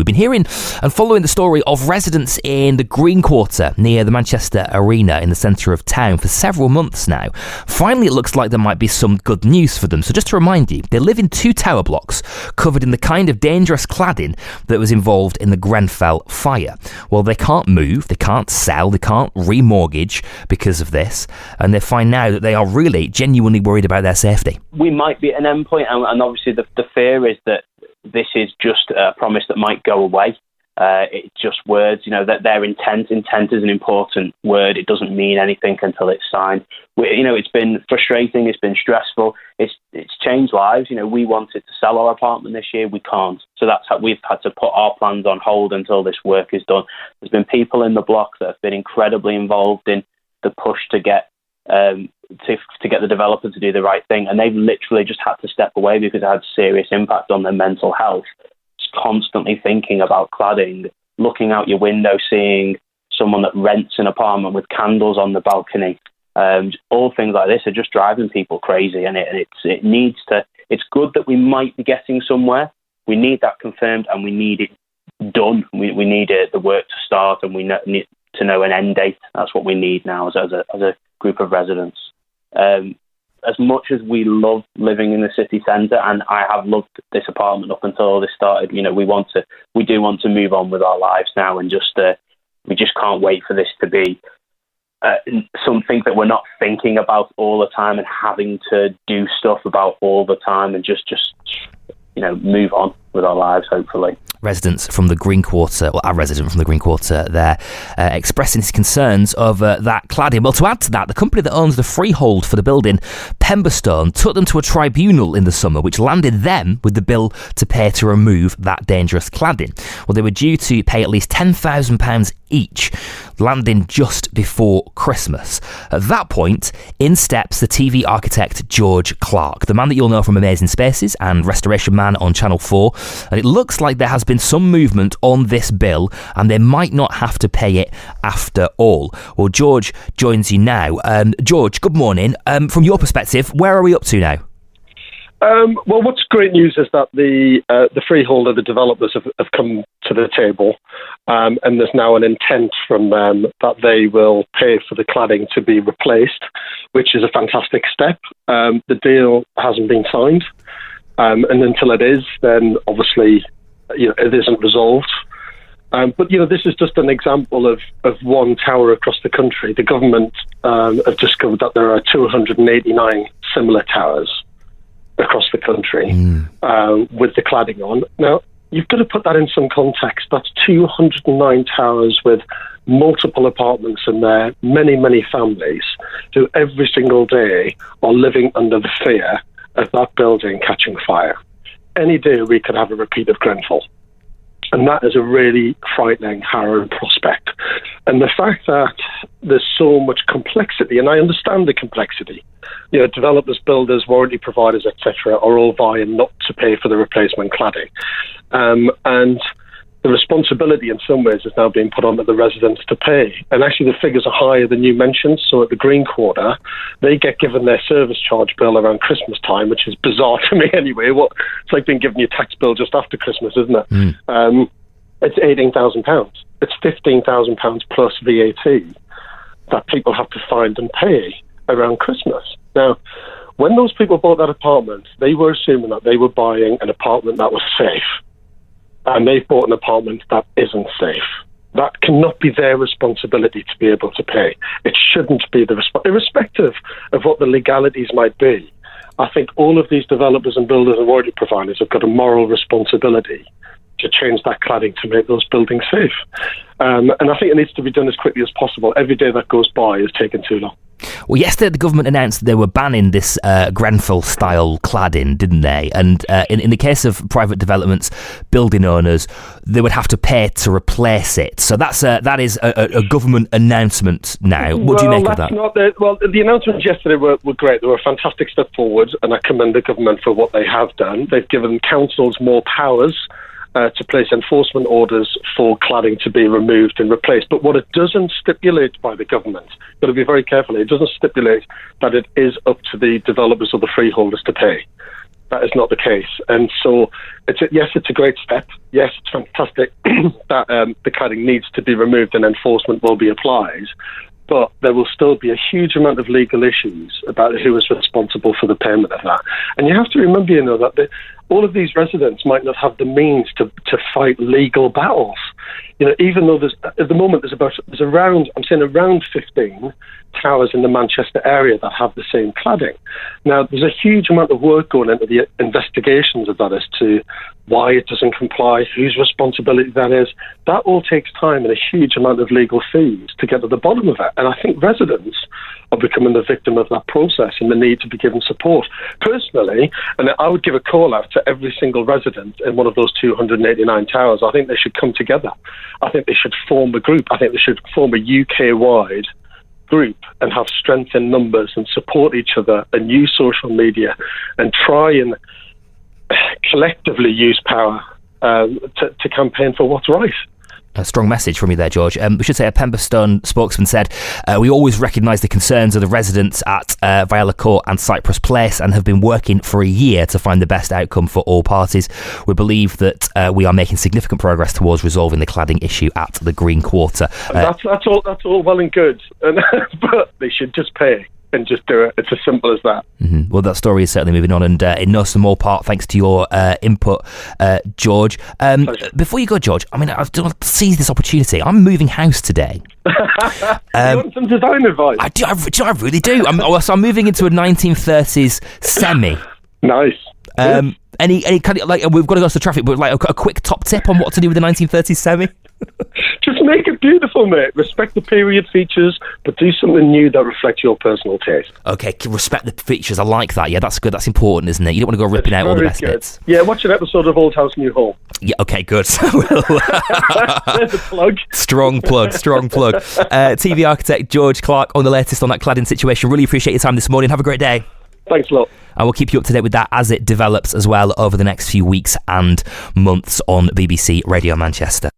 We've been hearing and following the story of residents in the Green Quarter near the Manchester Arena in the centre of town for several months now. Finally, it looks like there might be some good news for them. So just to remind you, they live in 2 tower blocks covered in the kind of dangerous cladding that was involved in the Grenfell fire. Well, they can't move, they can't sell, they can't remortgage because of this, and they find now that they are really genuinely worried about their safety. We might be at an endpoint, and obviously the fear is that this is just a promise that might go away. It's just words, that their intent is an important word. It doesn't mean anything until it's signed. It's been frustrating. It's been stressful. It's changed lives. We wanted to sell our apartment this year. We can't. So that's how we've had to put our plans on hold until this work is done. There's been people in the block that have been incredibly involved in the push to get to get the developer to do the right thing, and they've literally just had to step away because it had serious impact on their mental health. Just constantly thinking about cladding, looking out your window, seeing someone that rents an apartment with candles on the balcony. All things like this are just driving people crazy, and it needs to. It's good that we might be getting somewhere. We need that confirmed, and we need it done. We need the work to start, and we need to know an end date. That's what we need now as a group of residents. As much as we love living in the city centre, and I have loved this apartment up until all this started, we do want to move on with our lives now, and we just can't wait for this to be something that we're not thinking about all the time and having to do stuff about all the time, and just move on with our lives, hopefully. Residents from the Green Quarter, or a resident from the Green Quarter there, expressing his concerns of that cladding. Well, to add to that, the company that owns the freehold for the building, Pemberstone, took them to a tribunal in the summer, which landed them with the bill to pay to remove that dangerous cladding. Well, they were due to pay at least £10,000 each, landing just before Christmas. At that point, in steps the TV architect George Clarke, the man that you'll know from Amazing Spaces and Restoration Man on Channel 4, and it looks like there has been some movement on this bill, and they might not have to pay it after all. Well, George joins you now. George, good morning. From your perspective, where are we up to now? Well, what's great news is that the freeholder, the developers have come to the table, and there's now an intent from them that they will pay for the cladding to be replaced, which is a fantastic step. The deal hasn't been signed, and until it is, then obviously it isn't resolved. But this is just an example of one tower across the country. The government have discovered that there are 289 similar towers across the country with the cladding on. Now, you've got to put that in some context. That's 209 towers with multiple apartments in there, many, many families who every single day are living under the fear of that building catching fire. Any day we could have a repeat of Grenfell. And that is a really frightening, harrowing prospect. And the fact that there's so much complexity, and I understand the complexity, developers, builders, warranty providers, etc., are all vying not to pay for the replacement cladding. And the responsibility in some ways is now being put on to the residents to pay. And actually the figures are higher than you mentioned. So at the Green Quarter, they get given their service charge bill around Christmas time, which is bizarre to me anyway. It's like being given your tax bill just after Christmas, isn't it? It's £18,000. It's £15,000 plus VAT that people have to find and pay around Christmas. Now, when those people bought that apartment, they were assuming that they were buying an apartment that was safe. And they've bought an apartment that isn't safe. That cannot be their responsibility to be able to pay. It shouldn't be irrespective of what the legalities might be. I think all of these developers and builders and warranty providers have got a moral responsibility to change that cladding to make those buildings safe. And I think it needs to be done as quickly as possible. Every day that goes by is taking too long. Well, yesterday the government announced they were banning this Grenfell-style cladding, didn't they? And in the case of private developments, building owners, they would have to pay to replace it. So that is a government announcement now. What do you make of that? The announcements yesterday were great. They were a fantastic step forward, and I commend the government for what they have done. They've given councils more powers to place enforcement orders for cladding to be removed and replaced. But what it doesn't stipulate by the government, got to be very careful, it doesn't stipulate that it is up to the developers or the freeholders to pay. that is not the case. And so, it's a great step. Yes, it's fantastic that the cladding needs to be removed and enforcement will be applied. But there will still be a huge amount of legal issues about who is responsible for the payment of that. And you have to remember, that all of these residents might not have the means to fight legal battles. Even though at the moment there's around 15 towers in the Manchester area that have the same cladding. Now, there's a huge amount of work going into the investigations of that as to why it doesn't comply, whose responsibility that is. That all takes time and a huge amount of legal fees to get to the bottom of it. And I think residents are becoming the victim of that process and the need to be given support. Personally, and I would give a call out to every single resident in one of those 289 towers. I think they should come together. I think they should form a group. I think they should form a UK-wide group and have strength in numbers and support each other and use social media and try and collectively use power to campaign for what's right. A strong message from you there, George. We should say a Pemberstone spokesman said, we always recognise the concerns of the residents at Viola Court and Cypress Place and have been working for a year to find the best outcome for all parties. We believe that we are making significant progress towards resolving the cladding issue at the Green Quarter. That's all well and good, but they should just pay and just do it. It's as simple as that. Mm-hmm. Well, that story is certainly moving on, and in no small part thanks to your input, George. Before you go, George, I want to seize this opportunity. I'm moving house today. You want some design advice? I really do. I'm moving into a 1930s semi. Nice. Any kind of, we've got to go to the traffic, but a quick top tip on what to do with the 1930s semi? Just make it beautiful, mate. Respect the period features, but do something new that reflects your personal taste. Okay, respect the features. I like that. Yeah, that's good. That's important, isn't it? You don't want to go ripping out all the best bits. Yeah, watch an episode of Old House, New Home. Yeah, okay, good. There's a plug. Strong plug. TV architect George Clarke on the latest on that cladding situation. Really appreciate your time this morning. Have a great day. Thanks a lot. And we'll keep you up to date with that as it develops as well over the next few weeks and months on BBC Radio Manchester.